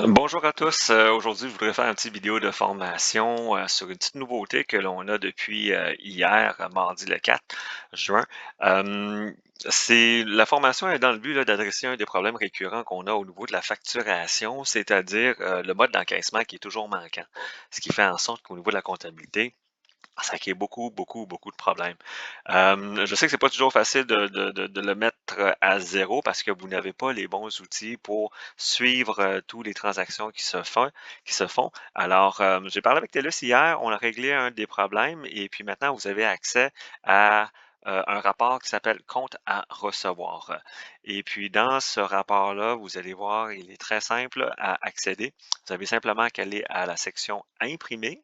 Bonjour à tous. Aujourd'hui, je voudrais faire une petite vidéo de formation sur une petite nouveauté que l'on a depuis hier, mardi le 4 juin. Euh, la formation est dans le but là, d'adresser un des problèmes récurrents qu'on a au niveau de la facturation, c'est-à-dire le mode d'encaissement qui est toujours manquant. Ce qui fait en sorte qu'au niveau de la comptabilité, ça crée beaucoup, beaucoup, beaucoup de problèmes. Je sais que c'est pas toujours facile de le mettre à zéro parce que vous n'avez pas les bons outils pour suivre toutes les transactions qui se font. Alors, j'ai parlé avec TELUS hier, on a réglé un des problèmes et puis maintenant vous avez accès à un rapport qui s'appelle compte à recevoir. Et puis dans ce rapport-là, vous allez voir, il est très simple à accéder. Vous avez simplement qu'à aller à la section imprimer.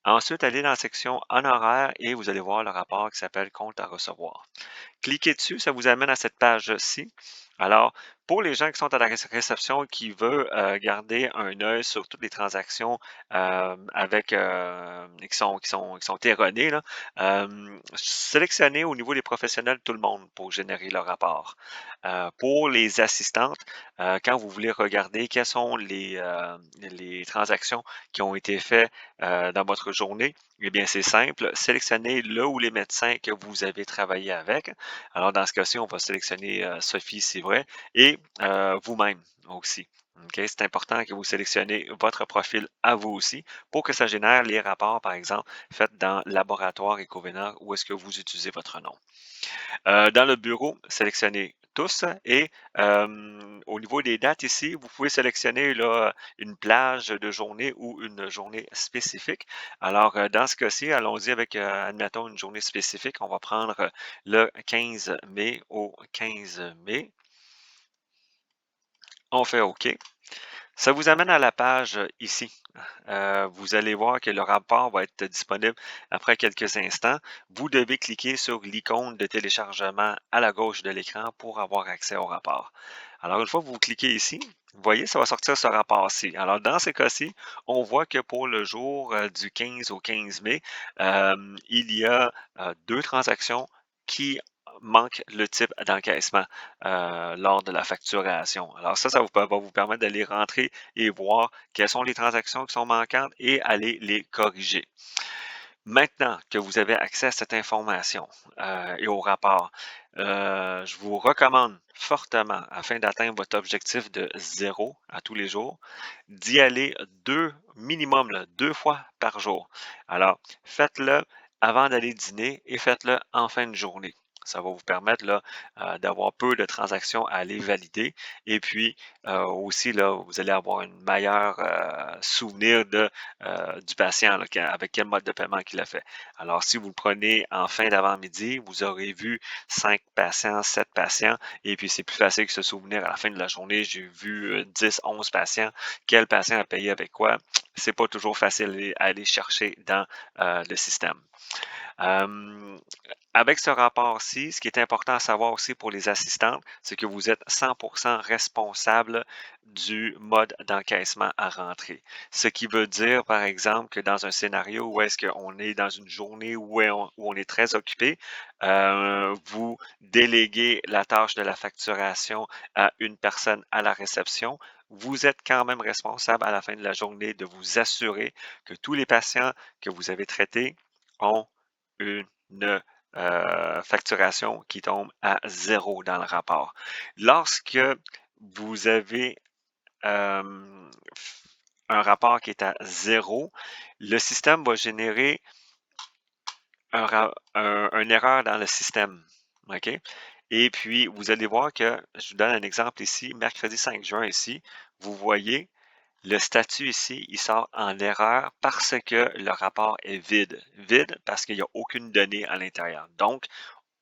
Ensuite, allez dans la section honoraires et vous allez voir le rapport qui s'appelle compte à recevoir. Cliquez dessus, ça vous amène à cette page-ci. Alors, pour les gens qui sont à la réception qui veulent garder un œil sur toutes les transactions qui sont erronées, là, sélectionnez au niveau des professionnels tout le monde pour générer le rapport. Pour les assistantes, quand vous voulez regarder quelles sont les transactions qui ont été faites dans votre journée, eh bien, c'est simple. Sélectionnez le ou les médecins que vous avez travaillé avec. Alors, dans ce cas-ci, on va sélectionner Sophie, c'est vrai, et vous-même aussi. OK? C'est important que vous sélectionnez votre profil à vous aussi pour que ça génère les rapports, par exemple, faits dans Laboratoire Ecovénor où est-ce que vous utilisez votre nom. Dans le bureau, sélectionnez tous et au niveau des dates ici, vous pouvez sélectionner là, une plage de journée ou une journée spécifique. Alors, dans ce cas-ci, allons-y avec, admettons, une journée spécifique. On va prendre le 15 mai au 15 mai. On fait OK. Ça vous amène à la page ici. Vous allez voir que le rapport va être disponible après quelques instants. Vous devez cliquer sur l'icône de téléchargement à la gauche de l'écran pour avoir accès au rapport. Alors, une fois que vous cliquez ici, vous voyez, ça va sortir ce rapport-ci. Alors, dans ce cas-ci, on voit que pour le jour du 15 au 15 mai, il y a deux transactions qui manquent le type d'encaissement lors de la facturation. Alors ça va vous permettre d'aller rentrer et voir quelles sont les transactions qui sont manquantes et aller les corriger. Maintenant que vous avez accès à cette information et au rapport, je vous recommande fortement, afin d'atteindre votre objectif de zéro à tous les jours, d'y aller minimum là, 2 fois par jour. Alors, faites-le avant d'aller dîner et faites-le en fin de journée. Ça va vous permettre là, d'avoir peu de transactions à aller valider. Et puis aussi, là, vous allez avoir une meilleure souvenir du patient, là, avec quel mode de paiement qu'il a fait. Alors, si vous le prenez en fin d'avant-midi, vous aurez vu 5 patients, 7 patients, et puis c'est plus facile que se souvenir à la fin de la journée, j'ai vu 10, 11 patients, quel patient a payé avec quoi. C'est pas toujours facile à aller chercher dans le système. Euh, Avec ce rapport-ci, ce qui est important à savoir aussi pour les assistantes, c'est que vous êtes 100% responsable du mode d'encaissement à rentrer. Ce qui veut dire, par exemple, que dans un scénario où est-ce qu'on est dans une journée où on est très occupé, vous déléguez la tâche de la facturation à une personne à la réception. Vous êtes quand même responsable à la fin de la journée de vous assurer que tous les patients que vous avez traités ont une facturation qui tombe à zéro dans le rapport. Lorsque vous avez euh, un rapport qui est à zéro, le système va générer une erreur dans le système. OK? Et puis, vous allez voir que, je vous donne un exemple ici, mercredi 5 juin ici, vous voyez le statut ici, il sort en erreur parce que le rapport est vide. Vide parce qu'il n'y a aucune donnée à l'intérieur. Donc,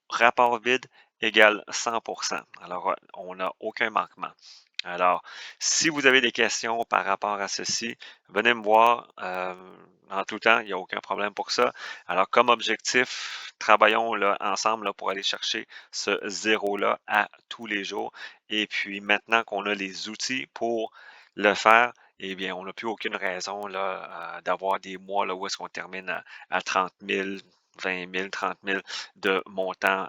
rapport vide égale 100%. Alors, on n'a aucun manquement. Alors, si vous avez des questions par rapport à ceci, venez me voir en tout temps, il n'y a aucun problème pour ça. Alors, comme objectif, travaillons là, ensemble là, pour aller chercher ce zéro-là à tous les jours. Et puis, maintenant qu'on a les outils pour le faire, eh bien, on n'a plus aucune raison là, d'avoir des mois là, où est-ce qu'on termine à 30 000, 20 000, 30 000 de montants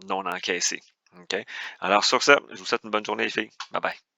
non encaissés. OK? Alors, sur ça, je vous souhaite une bonne journée, les filles. Bye bye.